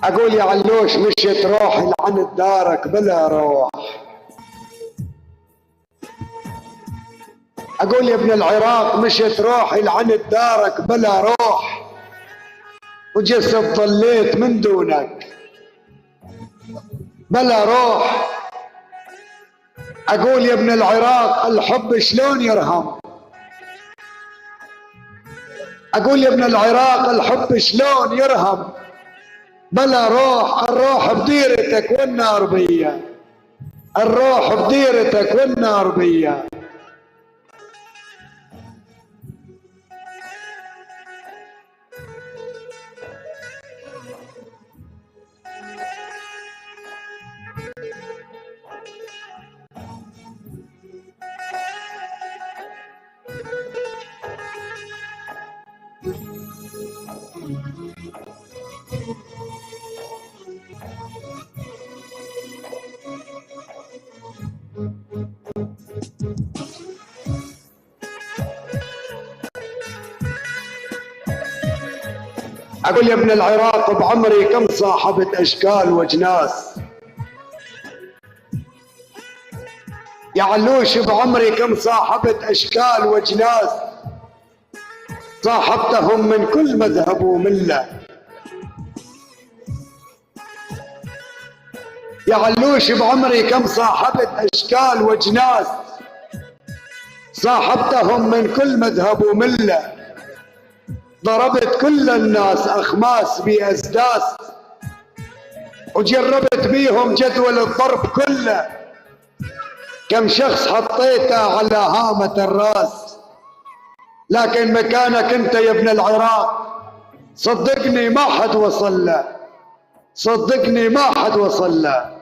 اقول يا علوش مشيت روحي لعند دارك بلا روح. اقول يا ابن العراق مشيت روحي لعند دارك بلا روح، وجسد ضليت من دونك بلا روح. اقول يا ابن العراق الحب شلون يرهم، اقول يا ابن العراق الحب شلون يرهم بلا روح. الروح بديرتك والنار بيا، الروح بديرتك والنار بيا. اقول يا ابن العراق بعمري كم صاحبت اشكال واجناس، يا علوش بعمري كم صاحبت اشكال واجناس، صاحبتهم من كل مذهب ومله. يا علوش بعمري كم صاحبت اشكال واجناس، صاحبتهم من كل مذهب ومله. ضربت كل الناس اخماس باسداس، وجربت بيهم جدول الضرب كله. كم شخص حطيته على هامة الراس، لكن مكانك انت يا ابن العراق صدقني ما حد وصل له، صدقني ما حد وصل له.